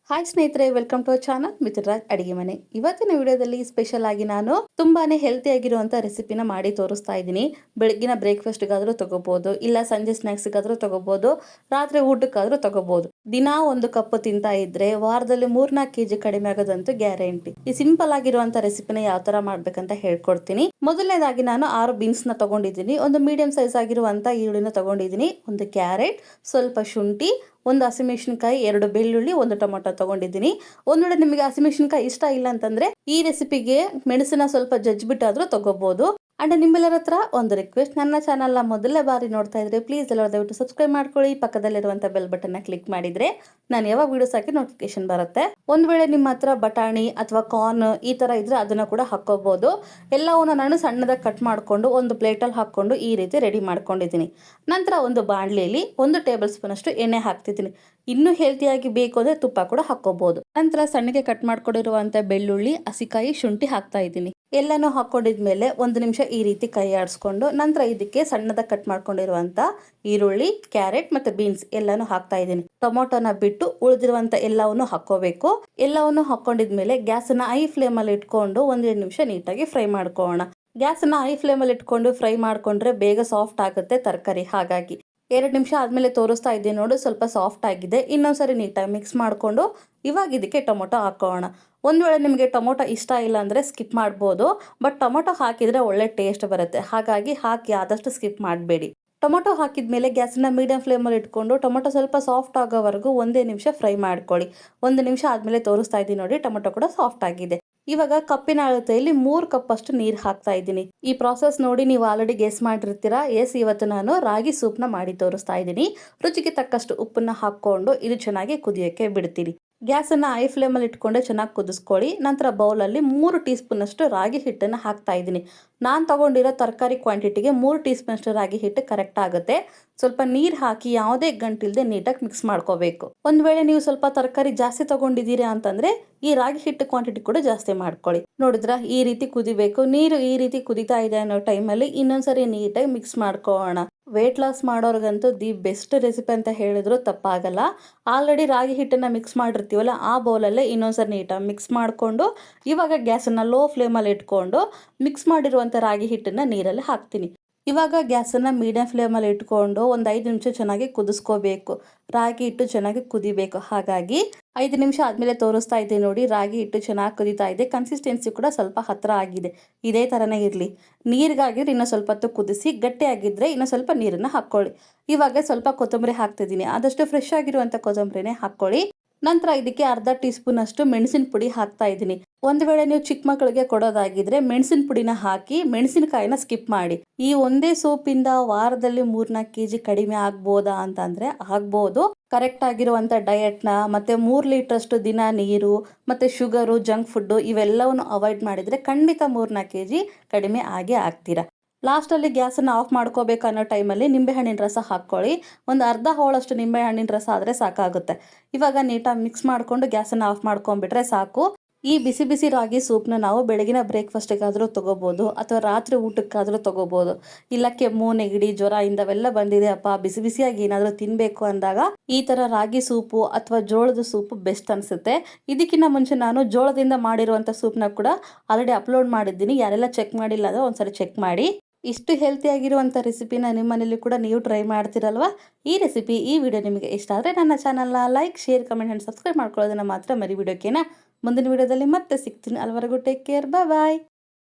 Hi ಸ್ನೇಹಿತರೆ, welcome to our channel ಮಿತ್ರರಾಜ್ ಅಡಿಗೆ ಮನೆ. ಇವತ್ತಿನ ವಿಡಿಯೋದಲ್ಲಿ ಸ್ಪೆಷಲ್ ಆಗಿ ನಾನು ತುಂಬಾನೇ ಹೆಲ್ತಿ ಆಗಿರುವಂತ ರೆಸಿಪಿನ ಮಾಡಿ ತೋರಿಸ್ತಾ ಇದ್ದೀನಿ. ಬೆಳಗಿನ ಬ್ರೇಕ್ಫಾಸ್ಟ್ಗಾದ್ರೂ ತಗೋಬಹುದು, ಇಲ್ಲ ಸಂಜೆ ಸ್ನಾಕ್ಸ್ಗಾದ್ರೂ ತಗೋಬಹುದು, ರಾತ್ರಿ ಊಟಕ್ಕಾದ್ರೂ ತಗೋಬಹುದು. ದಿನಾ ಒಂದು ಕಪ್ ತಿಂತಾ ಇದ್ರೆ ವಾರದಲ್ಲಿ 3-4 ಕೆಜಿ ಕಡಿಮೆ ಆಗೋದಂತೂ ಗ್ಯಾರಂಟಿ. ಈ ಸಿಂಪಲ್ ಆಗಿರುವಂತ ರೆಸಿಪಿನ ಯಾವ ತರ ಮಾಡ್ಬೇಕಂತ ಹೇಳ್ಕೊಡ್ತೀನಿ. ಮೊದಲನೇದಾಗಿ ನಾನು 6 ಬೀನ್ಸ್ ನ ತಗೊಂಡಿದ್ದೀನಿ, ಒಂದು ಮೀಡಿಯಂ ಸೈಜ್ ಆಗಿರುವಂತ ಈರುಳ್ಳಿನ ತಗೊಂಡಿದ್ದೀನಿ, ಒಂದು ಕ್ಯಾರೆಟ್, ಸ್ವಲ್ಪ ಶುಂಠಿ, ಒಂದು ಹಸಿಮೆಣಸಿನಕಾಯಿ, 2 ಬೆಳ್ಳುಳ್ಳಿ, ಒಂದು ಟೊಮೊಟೊ ತಗೊಂಡಿದ್ದೀನಿ. ಒಂದ್ ವೇಳೆ ನಿಮಗೆ ಹಸಿಮೆಣಸಿನಕಾಯಿ ಇಷ್ಟ ಇಲ್ಲ ಅಂತಂದ್ರೆ ಈ ರೆಸಿಪಿಗೆ ಮೆಣಸನ್ನ ಸ್ವಲ್ಪ ಜಜ್ಜಿಬಿಟ್ಟಾದ್ರೂ ತಗೋಬಹುದು. ಅಂಡ್ ನಿಮ್ಮೆಲ್ಲರ ಹತ್ರ ಒಂದು ರಿಕ್ವೆಸ್ಟ್, ನನ್ನ ಚಾನಲ್ನ ಮೊದಲನೇ ಬಾರಿ ನೋಡ್ತಾ ಇದ್ರೆ ಪ್ಲೀಸ್ ಎಲ್ಲರೂ ದಯವಿಟ್ಟು ಸಬ್ಸ್ಕ್ರೈಬ್ ಮಾಡ್ಕೊಳ್ಳಿ. ಪಕ್ಕದಲ್ಲಿರುವಂತ ಬೆಲ್ ಬಟನ್ನ ಕ್ಲಿಕ್ ಮಾಡಿದ್ರೆ ನಾನು ಯಾವಾಗ ವಿಡಿಯೋಸ್ ಹಾಕಿ ನೋಟಿಫಿಕೇಶನ್ ಬರುತ್ತೆ. ಒಂದ್ ವೇಳೆ ನಿಮ್ಮ ಹತ್ರ ಬಟಾಣಿ ಅಥವಾ ಕಾರ್ನ್ ಈ ತರ ಇದ್ರೆ ಅದನ್ನ ಕೂಡ ಹಾಕೋಬಹುದು. ಎಲ್ಲವನ್ನ ನಾನು ಸಣ್ಣದಾಗಿ ಕಟ್ ಮಾಡ್ಕೊಂಡು ಒಂದು ಪ್ಲೇಟಲ್ಲಿ ಹಾಕೊಂಡು ಈ ರೀತಿ ರೆಡಿ ಮಾಡ್ಕೊಂಡಿದ್ದೀನಿ. ನಂತರ ಒಂದು ಬಾಣಲೆಯಲ್ಲಿ 1 ಟೇಬಲ್ ಸ್ಪೂನ್ ಅಷ್ಟು ಎಣ್ಣೆ ಹಾಕ್ತಿದ್ದೀನಿ. ಇನ್ನೂ ಹೆಲ್ತಿಯಾಗಿ ಬೇಕು ಅಂದ್ರೆ ತುಪ್ಪ ಕೂಡ ಹಾಕೋಬಹುದು. ನಂತರ ಸಣ್ಣಗೆ ಕಟ್ ಮಾಡ್ಕೊಂಡಿರುವಂತ ಬೆಳ್ಳುಳ್ಳಿ, ಹಸಿಕಾಯಿ, ಶುಂಠಿ ಹಾಕ್ತಾ ಇದ್ದೀನಿ. ಎಲ್ಲಾನು ಹಾಕೊಂಡಿದ್ಮೇಲೆ 1 ನಿಮಿಷ ಈ ರೀತಿ ಕೈ ಆಡಿಸ್ಕೊಂಡು ನಂತರ ಇದಕ್ಕೆ ಸಣ್ಣದಾಗಿ ಕಟ್ ಮಾಡ್ಕೊಂಡಿರುವಂತ ಈರುಳ್ಳಿ, ಕ್ಯಾರೆಟ್ ಮತ್ತೆ ಬೀನ್ಸ್ ಎಲ್ಲಾನು ಹಾಕ್ತಾ ಇದ್ದೀನಿ. ಟೊಮೊಟೊನ ಬಿಟ್ಟು ಉಳಿದಿರುವಂತ ಎಲ್ಲವನ್ನು ಹಾಕೋಬೇಕು. ಎಲ್ಲವನ್ನು ಹಾಕೊಂಡಿದ್ಮೇಲೆ ಗ್ಯಾಸನ್ನ ಹೈ ಫ್ಲೇಮ್ ಅಲ್ಲಿ ಇಟ್ಕೊಂಡು 1-2 ನಿಮಿಷ ನೀಟಾಗಿ ಫ್ರೈ ಮಾಡ್ಕೊಳ್ಳೋಣ. ಗ್ಯಾಸನ್ನ ಹೈ ಫ್ಲೇಮ್ ಅಲ್ಲಿ ಇಟ್ಕೊಂಡು ಫ್ರೈ ಮಾಡ್ಕೊಂಡ್ರೆ ಬೇಗ ಸಾಫ್ಟ್ ಆಗುತ್ತೆ ತರಕಾರಿ. ಹಾಗಾಗಿ 2 ನಿಮಿಷ ಆದ್ಮೇಲೆ ತೋರಿಸ್ತಾ ಇದ್ದೀನಿ ನೋಡು, ಸ್ವಲ್ಪ ಸಾಫ್ಟ್ ಆಗಿದೆ. ಇನ್ನೊಂದ್ಸರಿ ನೀಟಾಗಿ ಮಿಕ್ಸ್ ಮಾಡ್ಕೊಂಡು ಇವಾಗ ಇದಕ್ಕೆ ಟೊಮೊಟೊ ಹಾಕೋಣ. ಒಂದ್ ವೇಳೆ ನಿಮಗೆ ಟೊಮೊಟೊ ಇಷ್ಟ ಇಲ್ಲ ಅಂದ್ರೆ ಸ್ಕಿಪ್ ಮಾಡ್ಬೋದು, ಬಟ್ ಟೊಮೊಟೊ ಹಾಕಿದ್ರೆ ಒಳ್ಳೆ ಟೇಸ್ಟ್ ಬರುತ್ತೆ. ಹಾಗಾಗಿ ಹಾಕಿ ಆದಷ್ಟು ಸ್ಕಿಪ್ ಮಾಡಬೇಡಿ. ಟೊಮೊಟೊ ಹಾಕಿದ್ಮೇಲೆ ಗ್ಯಾಸನ್ನ ಮೀಡಿಯಂ ಫ್ಲೇಮಲ್ಲಿ ಇಟ್ಕೊಂಡು ಟೊಮೊಟೊ ಸ್ವಲ್ಪ ಸಾಫ್ಟ್ ಆಗೋವರೆಗೂ 1 ನಿಮಿಷ ಫ್ರೈ ಮಾಡ್ಕೊಳ್ಳಿ. 1 ನಿಮಿಷ ಆದ್ಮೇಲೆ ತೋರಿಸ್ತಾ ಇದ್ದೀನಿ ನೋಡಿ, ಟೊಮೊಟೊ ಕೂಡ ಸಾಫ್ಟ್ ಆಗಿದೆ. ಇವಾಗ ಕಪ್ಪಿನ ಅಳತೆಯಲ್ಲಿ 3 ಕಪ್ ಅಷ್ಟು ನೀರು ಹಾಕ್ತಾ ಇದ್ದೀನಿ. ಈ ಪ್ರಾಸೆಸ್ ನೋಡಿ ನೀವು ಆಲ್ರೆಡಿ ಗೆಸ್ ಮಾಡಿರ್ತೀರಾ. ಇವತ್ತು ನಾನು ರಾಗಿ ಸೂಪ್ನ ಮಾಡಿ ತೋರಿಸ್ತಾ ಇದ್ದೀನಿ. ರುಚಿಗೆ ತಕ್ಕಷ್ಟು ಉಪ್ಪನ್ನ ಹಾಕೊಂಡು ಇದು ಚೆನ್ನಾಗಿ ಕುದಿಯೋಕೆ ಬಿಡ್ತೀನಿ. ಗ್ಯಾಸನ್ನ ಹೈ ಫ್ಲೇಮಲ್ಲಿ ಇಟ್ಕೊಂಡೆ ಚೆನ್ನಾಗಿ ಕುದಿಸ್ಕೊಳ್ಳಿ. ನಂತರ ಬೌಲಲ್ಲಿ 3 ಟೀ ಸ್ಪೂನ್ ಅಷ್ಟು ರಾಗಿ ಹಿಟ್ಟನ್ನು ಹಾಕ್ತಾ ಇದ್ದೀನಿ. ನಾನು ತಗೊಂಡಿರೋ ತರಕಾರಿ ಕ್ವಾಂಟಿಟಿಗೆ 3 ಟೀ ಸ್ಪೂನ್ ಅಷ್ಟು ರಾಗಿ ಹಿಟ್ಟು ಕರೆಕ್ಟ್ ಆಗುತ್ತೆ. ಸ್ವಲ್ಪ ನೀರು ಹಾಕಿ ಯಾವುದೇ ಗಂಟಿಲ್ದೆ ನೀಟಾಗಿ ಮಿಕ್ಸ್ ಮಾಡ್ಕೋಬೇಕು. ಒಂದ್ ವೇಳೆ ನೀವು ಸ್ವಲ್ಪ ತರಕಾರಿ ಜಾಸ್ತಿ ತಗೊಂಡಿದ್ದೀರಾ ಅಂತಂದ್ರೆ ಈ ರಾಗಿ ಹಿಟ್ಟು ಕ್ವಾಂಟಿಟಿ ಕೂಡ ಜಾಸ್ತಿ ಮಾಡ್ಕೊಳ್ಳಿ. ನೋಡಿದ್ರ ಈ ರೀತಿ ಕುದಿಬೇಕು. ನೀರು ಈ ರೀತಿ ಕುದಿತಾ ಇದೆ ಅನ್ನೋ ಟೈಮಲ್ಲಿ ಇನ್ನೊಂದ್ಸರಿ ನೀಟಾಗಿ ಮಿಕ್ಸ್ ಮಾಡ್ಕೊಳ್ಳೋಣ. ವೇಟ್ ಲಾಸ್ ಮಾಡೋರ್ಗಂತೂ ದಿ ಬೆಸ್ಟ್ ರೆಸಿಪಿ ಅಂತ ಹೇಳಿದ್ರು ತಪ್ಪಾಗಲ್ಲ. ಆಲ್ರೆಡಿ ರಾಗಿ ಹಿಟ್ಟನ್ನ ಮಿಕ್ಸ್ ಮಾಡಿರ್ತೀವಲ್ಲ, ಆ ಬೌಲಲ್ಲೇ ಇನ್ನೊಂದ್ಸರಿ ನೀಟಾಗಿ ಮಿಕ್ಸ್ ಮಾಡಿಕೊಂಡು ಇವಾಗ ಗ್ಯಾಸನ್ನ ಲೋ ಫ್ಲೇಮಲ್ಲಿ ಇಟ್ಕೊಂಡು ಮಿಕ್ಸ್ ಮಾಡಿರುವಂಥ ರಾಗಿ ಹಿಟ್ಟನ್ನ ನೀರಲ್ಲಿ ಹಾಕ್ತೀನಿ. ಇವಾಗ ಗ್ಯಾಸನ್ನು ಮೀಡಿಯಂ ಫ್ಲೇಮಲ್ಲಿ ಇಟ್ಕೊಂಡು ಒಂದು 5 ನಿಮಿಷ ಚೆನ್ನಾಗಿ ಕುದಿಸ್ಕೋಬೇಕು. ರಾಗಿ ಹಿಟ್ಟು ಚೆನ್ನಾಗಿ ಕುದಿಬೇಕು. ಹಾಗಾಗಿ 5 ನಿಮಿಷ ಆದಮೇಲೆ ತೋರಿಸ್ತಾ ಇದ್ದೀನಿ ನೋಡಿ, ರಾಗಿ ಹಿಟ್ಟು ಚೆನ್ನಾಗಿ ಕುದೀತಾ ಇದೆ. ಕನ್ಸಿಸ್ಟೆನ್ಸಿ ಕೂಡ ಸ್ವಲ್ಪ ಹತ್ತಿರ ಆಗಿದೆ. ಇದೇ ಥರನೇ ಇರಲಿ. ನೀರಿಗಾಗಿದ್ರೆ ಇನ್ನೂ ಸ್ವಲ್ಪ ಹೊತ್ತು ಕುದಿಸಿ, ಗಟ್ಟಿಯಾಗಿದ್ದರೆ ಇನ್ನೂ ಸ್ವಲ್ಪ ನೀರನ್ನು ಹಾಕ್ಕೊಳ್ಳಿ. ಇವಾಗ ಸ್ವಲ್ಪ ಕೊತ್ತಂಬರಿ ಹಾಕ್ತಿದ್ದೀನಿ. ಆದಷ್ಟು ಫ್ರೆಶ್ ಆಗಿರುವಂಥ ಕೊತ್ತಂಬರಿನೇ ಹಾಕ್ಕೊಳ್ಳಿ. ನಂತರ ಇದಕ್ಕೆ ಅರ್ಧ ಟೀ ಸ್ಪೂನ್ ಅಷ್ಟು ಮೆಣಸಿನ ಪುಡಿ ಹಾಕ್ತಾ ಇದ್ದೀನಿ. ಒಂದು ವೇಳೆ ನೀವು ಚಿಕ್ಕ ಮಕ್ಕಳಿಗೆ ಕೊಡೋದಾಗಿದ್ರೆ ಮೆಣಸಿನ ಪುಡಿನ ಹಾಕಿ ಮೆಣಸಿನಕಾಯಿನ ಸ್ಕಿಪ್ ಮಾಡಿ. ಈ ಒಂದೇ ಸೂಪಿಂದ ವಾರದಲ್ಲಿ 3-4 ಕೆಜಿ ಕಡಿಮೆ ಆಗ್ಬೋದಾ ಅಂತಂದ್ರೆ ಆಗ್ಬೋದು. ಕರೆಕ್ಟ್ ಆಗಿರುವಂತ ಡಯಟ್ನ ಮತ್ತೆ 3 ಲೀಟರ್ ಅಷ್ಟು ದಿನ ನೀರು ಮತ್ತೆ ಶುಗರು, ಜಂಕ್ ಫುಡ್ ಇವೆಲ್ಲವನ್ನು ಅವಾಯ್ಡ್ ಮಾಡಿದ್ರೆ ಖಂಡಿತ 3-4 ಕೆಜಿ ಕಡಿಮೆ ಆಗೇ ಆಗ್ತೀರಾ. ಲಾಸ್ಟಲ್ಲಿ ಗ್ಯಾಸನ್ನು ಆಫ್ ಮಾಡ್ಕೋಬೇಕು ಅನ್ನೋ ಟೈಮಲ್ಲಿ ನಿಂಬೆಹಣ್ಣಿನ ರಸ ಹಾಕ್ಕೊಳ್ಳಿ. ಒಂದು ಅರ್ಧ ಹೋಳಷ್ಟು ನಿಂಬೆಹಣ್ಣಿನ ರಸ ಆದರೆ ಸಾಕಾಗುತ್ತೆ. ಇವಾಗ ನೀಟಾಗಿ ಮಿಕ್ಸ್ ಮಾಡಿಕೊಂಡು ಗ್ಯಾಸನ್ನು ಆಫ್ ಮಾಡ್ಕೊಂಡ್ಬಿಟ್ರೆ ಸಾಕು. ಈ ಬಿಸಿ ಬಿಸಿ ರಾಗಿ ಸೂಪ್ನ ನಾವು ಬೆಳಗಿನ ಬ್ರೇಕ್ಫಾಸ್ಟಿಗಾದರೂ ತೊಗೋಬೋದು ಅಥವಾ ರಾತ್ರಿ ಊಟಕ್ಕಾದರೂ ತೊಗೋಬೋದು. ಇಲ್ಲ ಕೆಮ್ಮು, ನೆಗಡಿ, ಜ್ವರ ಇಂಥವೆಲ್ಲ ಬಂದಿದೆ ಅಪ್ಪ, ಬಿಸಿ ಬಿಸಿಯಾಗಿ ಏನಾದರೂ ತಿನ್ನಬೇಕು ಅಂದಾಗ ಈ ಥರ ರಾಗಿ ಸೂಪು ಅಥವಾ ಜೋಳದ ಸೂಪು ಬೆಸ್ಟ್ ಅನಿಸುತ್ತೆ. ಇದಕ್ಕಿಂತ ಮುಂಚೆ ನಾನು ಜೋಳದಿಂದ ಮಾಡಿರುವಂಥ ಸೂಪ್ನ ಕೂಡ ಆಲ್ರೆಡಿ ಅಪ್ಲೋಡ್ ಮಾಡಿದ್ದೀನಿ. ಯಾರೆಲ್ಲ ಚೆಕ್ ಮಾಡಿಲ್ಲ ಅಂದರೆ ಒಂದ್ಸರಿ ಚೆಕ್ ಮಾಡಿ. ಇಷ್ಟು ಹೆಲ್ತಿಯಾಗಿರುವಂಥ ರೆಸಿಪಿನ ನಿಮ್ಮ ಮನೇಲಿ ಕೂಡ ನೀವು ಟ್ರೈ ಮಾಡ್ತೀರಲ್ವಾ. ಈ ರೆಸಿಪಿ, ಈ ವಿಡಿಯೋ ನಿಮಗೆ ಇಷ್ಟ ಆದರೆ ನನ್ನ ಚಾನಲ್ನ like, share, comment and subscribe ಮಾಡ್ಕೊಳ್ಳೋದನ್ನು ಮಾತ್ರ ಮರಿಬಿಡೋಕೆನಾ. ಮುಂದಿನ ವಿಡಿಯೋದಲ್ಲಿ ಮತ್ತೆ ಸಿಗ್ತೀನಿ. ಅಲ್ಲಿವರೆಗೂ ಟೇಕ್ ಕೇರ್, ಬಾಯ್.